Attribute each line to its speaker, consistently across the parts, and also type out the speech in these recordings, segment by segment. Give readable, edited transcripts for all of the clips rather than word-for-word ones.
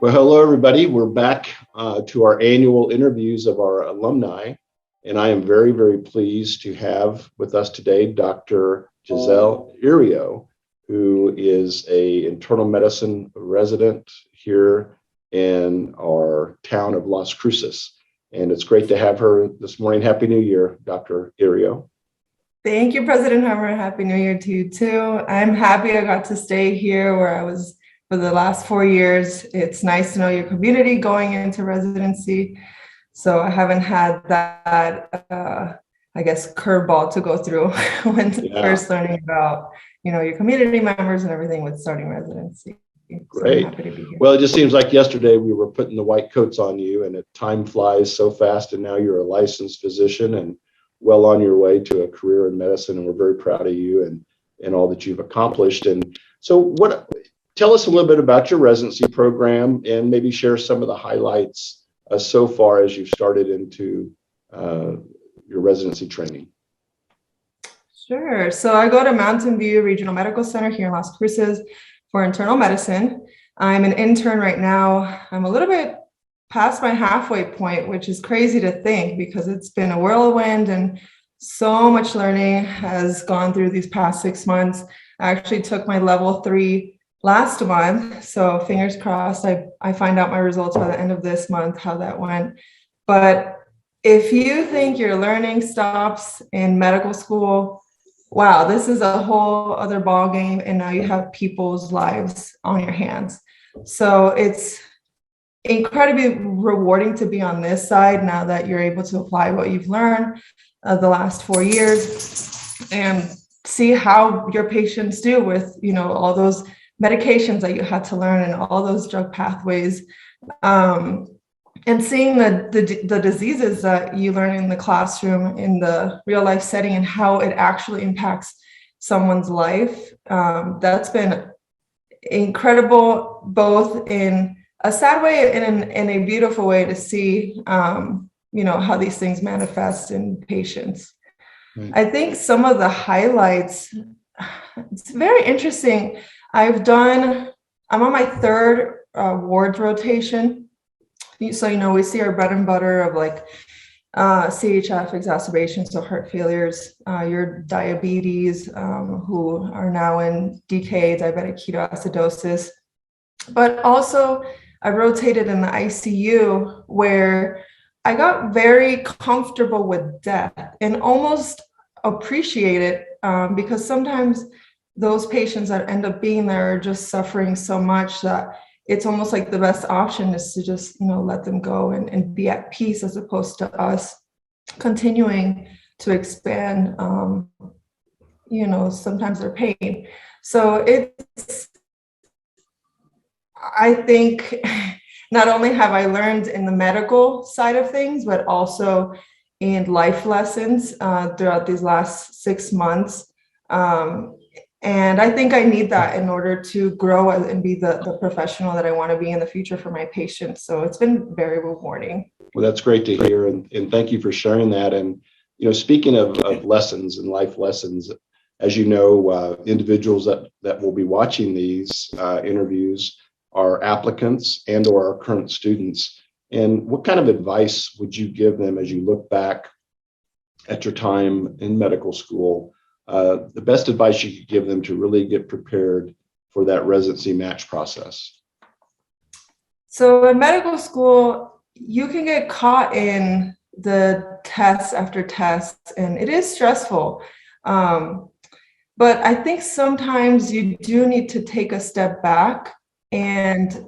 Speaker 1: Well, hello, everybody. We're back to our annual interviews of our alumni, and I am very, very pleased to have with us today Dr. Giselle Irio, who is an internal medicine resident here in our town of Las Cruces. And it's great to have her this morning. Happy New Year, Dr. Irio.
Speaker 2: Thank you, President Hummer. Happy New Year to you, too. I'm happy I got to stay here where I was for the last 4 years. It's nice to know your community going into residency. So I haven't had that, curveball to go through when first learning about, your community members and everything with starting residency.
Speaker 1: Great.
Speaker 2: So I'm happy to be here.
Speaker 1: Well, it just seems like yesterday we were putting the white coats on you, and time flies so fast, and now you're a licensed physician and well on your way to a career in medicine, and we're very proud of you and all that you've accomplished. And so tell us a little bit about your residency program and maybe share some of the highlights so far as you've started into your residency training.
Speaker 2: Sure. So I go to MountainView Regional Medical Center here in Las Cruces for internal medicine. I'm an intern right now. I'm a little bit past my halfway point, which is crazy to think because it's been a whirlwind and so much learning has gone through these past 6 months. I actually took my level 3 last month. So fingers crossed, I find out my results by the end of this month, how that went. But if you think your learning stops in medical school, wow, this is a whole other ball game. And now you have people's lives on your hands. So it's incredibly rewarding to be on this side now that you're able to apply what you've learned the last 4 years and see how your patients do with, all those medications that you had to learn and all those drug pathways, and seeing the diseases that you learn in the classroom in the real life setting and how it actually impacts someone's life. That's been incredible, both in a sad way and in a beautiful way to see, how these things manifest in patients. Right. I think some of the highlights, it's very interesting. I'm on my 3rd wards rotation. So, we see our bread and butter of CHF exacerbations, so heart failures, your diabetes, who are now in DK, diabetic ketoacidosis. But also I rotated in the ICU where I got very comfortable with death and almost appreciate it because sometimes those patients that end up being there are just suffering so much that it's almost like the best option is to just, let them go and be at peace as opposed to us continuing to expand, sometimes their pain. So I think not only have I learned in the medical side of things, but also in life lessons throughout these last 6 months. And I think I need that in order to grow and be the professional that I want to be in the future for my patients. So it's been very rewarding.
Speaker 1: Well, that's great to hear. And thank you for sharing that. And, speaking of lessons and life lessons, as you know, individuals that will be watching these interviews are applicants and or our current students. And what kind of advice would you give them as you look back at your time in medical school? The best advice you could give them to really get prepared for that residency match process?
Speaker 2: So in medical school, you can get caught in the tests after tests, and it is stressful. But I think sometimes you do need to take a step back and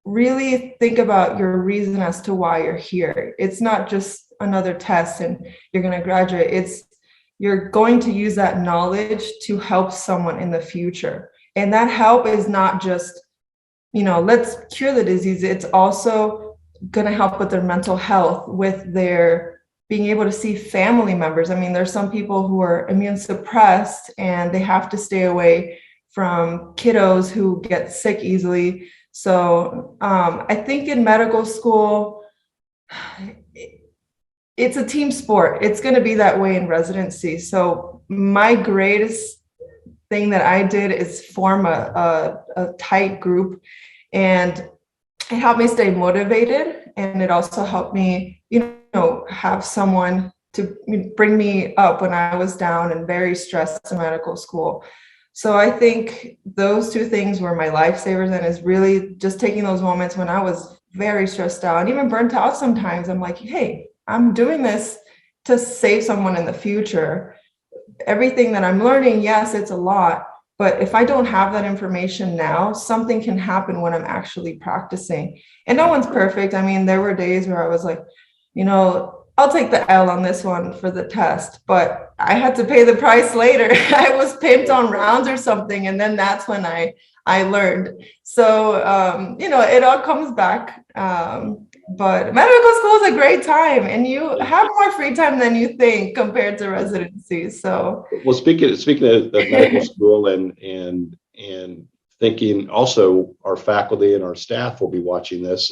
Speaker 2: really think about your reason as to why you're here. It's not just another test and you're going to graduate. You're going to use that knowledge to help someone in the future. And that help is not just, let's cure the disease. It's also going to help with their mental health, with their being able to see family members. I mean, there's some people who are immune suppressed and they have to stay away from kiddos who get sick easily. So I think in medical school, it's a team sport. It's going to be that way in residency. So my greatest thing that I did is form a tight group. And it helped me stay motivated, and it also helped me, have someone to bring me up when I was down and very stressed in medical school. So I think those two things were my lifesavers, and is really just taking those moments when I was very stressed out and even burnt out sometimes. I'm like, hey, I'm doing this to save someone in the future. Everything that I'm learning, yes, it's a lot, but if I don't have that information now, something can happen when I'm actually practicing. And no one's perfect. I mean, there were days where I was like, I'll take the L on this one for the test, but I had to pay the price later. I was pimped on rounds or something, and then that's when I learned. So it all comes back. But medical school is a great time, and you have more free time than you think compared to residency. So,
Speaker 1: well, speaking of medical school and thinking also our faculty and our staff will be watching this,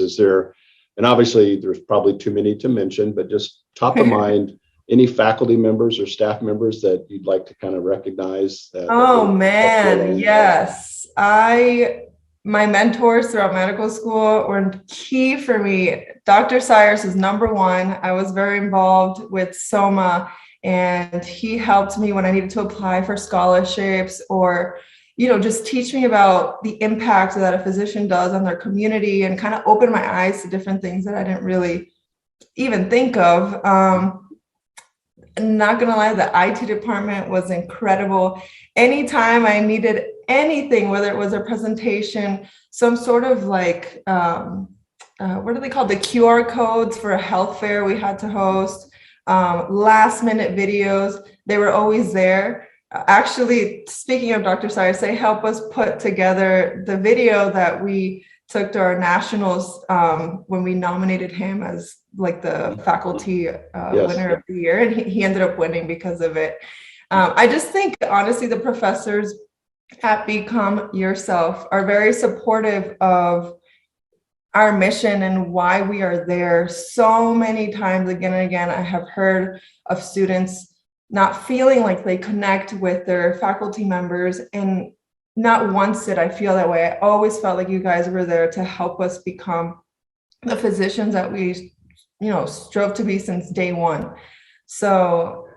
Speaker 1: and obviously there's probably too many to mention, but just top of mind, any faculty members or staff members that you'd like to kind of recognize?
Speaker 2: Oh man, yes. My mentors throughout medical school were key for me. Dr. Cyrus is number one. I was very involved with SOMA, and he helped me when I needed to apply for scholarships or, just teach me about the impact that a physician does on their community, and kind of open my eyes to different things that I didn't really even think of. Not gonna lie, the IT department was incredible. Anytime I needed anything, whether it was a presentation, some sort of like, what are they called? The QR codes for a health fair we had to host, last minute videos, they were always there. Actually, speaking of Dr. Cyrus, they helped us put together the video that we took to our nationals when we nominated him as like the faculty winner of the year, and he ended up winning because of it. I just think, honestly, the professors at Become Yourself are very supportive of our mission and why we are there. So many times, again and again, I have heard of students not feeling like they connect with their faculty members, and not once did I feel that way. I always felt like you guys were there to help us become the physicians that we, strove to be since day one. So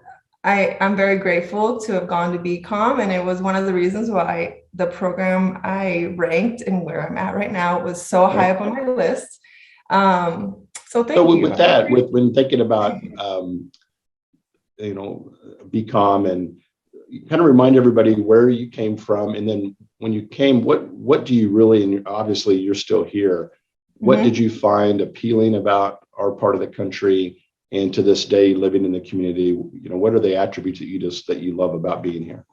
Speaker 2: I'm very grateful to have gone to BCom, and it was one of the reasons why the program I ranked and where I'm at right now was so high up on my list. So thank you.
Speaker 1: With that, when thinking about BCom, and kind of remind everybody where you came from, and then when you came, what do you really, and obviously you're still here, what did you find appealing about our part of the country, and to this day living in the community? What are the attributes that you love about being here?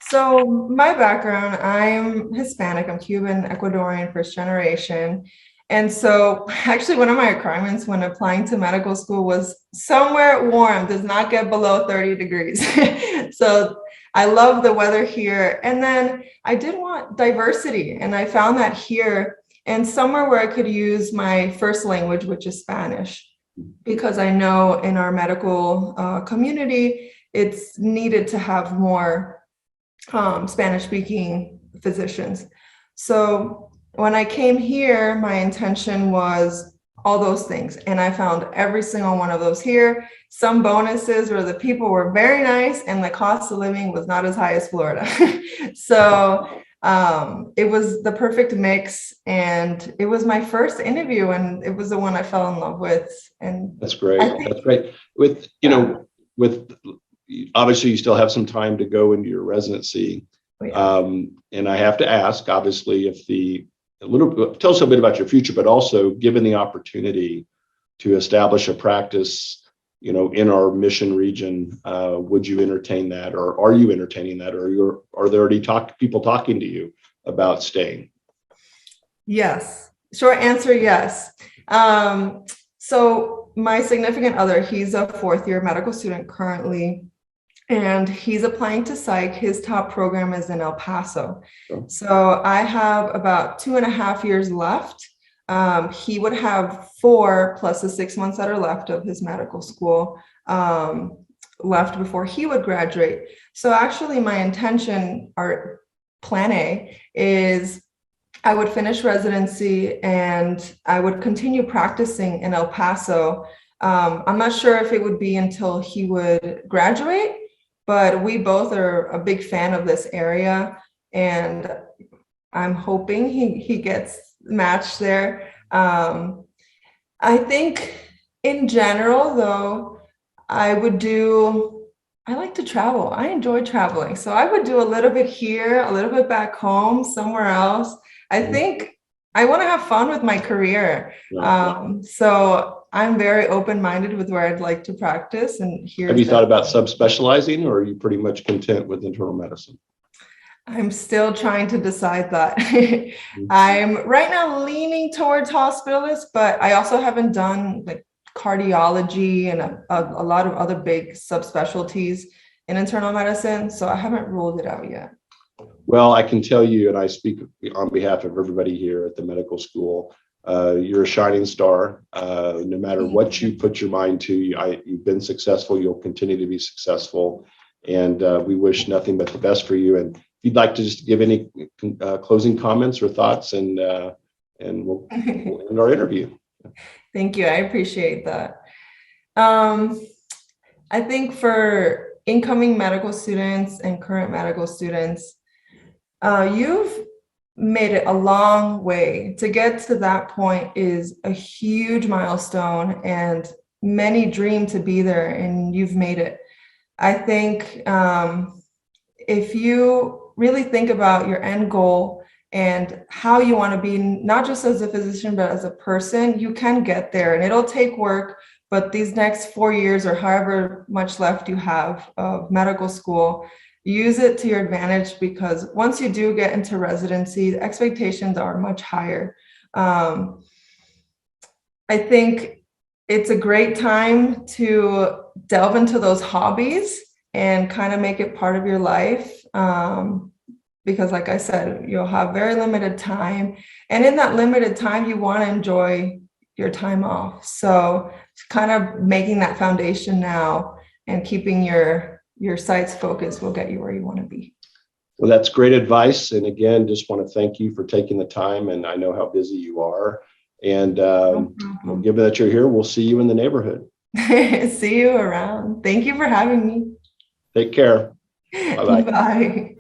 Speaker 2: So my background, I'm Hispanic, I'm Cuban, Ecuadorian, first generation. And so actually one of my requirements when applying to medical school was somewhere warm, does not get below 30 degrees. So I love the weather here. And then I did want diversity, and I found that here, and somewhere where I could use my first language, which is Spanish, because I know in our medical community, it's needed to have more Spanish-speaking physicians. So when I came here, my intention was all those things, and I found every single one of those here. Some bonuses where the people were very nice and the cost of living was not as high as Florida. So it was the perfect mix, and it was my first interview, and it was the one I fell in love with. And
Speaker 1: that's great. That's great. With obviously you still have some time to go into your residency. And I have to ask, obviously, tell us a bit about your future, but also given the opportunity to establish a practice, in our mission region, would you entertain that, or are you entertaining that, or are there already people talking to you about staying?
Speaker 2: Yes. Short answer, yes. So my significant other, he's a fourth year medical student currently, and he's applying to psych. His top program is in El Paso. Oh. So I have about 2.5 years left. He would have 4 plus the 6 months that are left of his medical school left before he would graduate. So actually my intention, or plan A, is I would finish residency and I would continue practicing in El Paso. I'm not sure if it would be until he would graduate, but we both are a big fan of this area, and I'm hoping he gets matched there. I think in general, though, I like to travel. I enjoy traveling. So I would do a little bit here, a little bit back home, somewhere else. I think I want to have fun with my career. So I'm very open-minded with where I'd like to practice. And
Speaker 1: Have you thought about subspecializing, or are you pretty much content with internal medicine?
Speaker 2: I'm still trying to decide that. I'm right now leaning towards hospitalist, but I also haven't done like cardiology and a lot of other big subspecialties in internal medicine. So I haven't ruled it out yet.
Speaker 1: Well, I can tell you, and I speak on behalf of everybody here at the medical school, you're a shining star. No matter what you put your mind to, you've been successful. You'll continue to be successful. And we wish nothing but the best for you. And if you'd like to just give any closing comments or thoughts, and we'll end our interview.
Speaker 2: Thank you. I appreciate that. I think for incoming medical students and current medical students, you've made it a long way. To get to that point is a huge milestone, and many dream to be there, and you've made it. I think if you really think about your end goal and how you want to be, not just as a physician, but as a person, you can get there, and it'll take work. But these next 4 years, or however much left you have of medical school, use it to your advantage, because once you do get into residency, the expectations are much higher. I think it's a great time to delve into those hobbies and kind of make it part of your life. Because like I said, you'll have very limited time. And in that limited time, you want to enjoy your time off. So kind of making that foundation now and keeping your sights focused will get you where you want to be.
Speaker 1: Well, that's great advice. And again, just want to thank you for taking the time. And I know how busy you are. And given that you're here, we'll see you in the neighborhood.
Speaker 2: See you around. Thank you for having me.
Speaker 1: Take care. Bye-bye.
Speaker 2: Bye.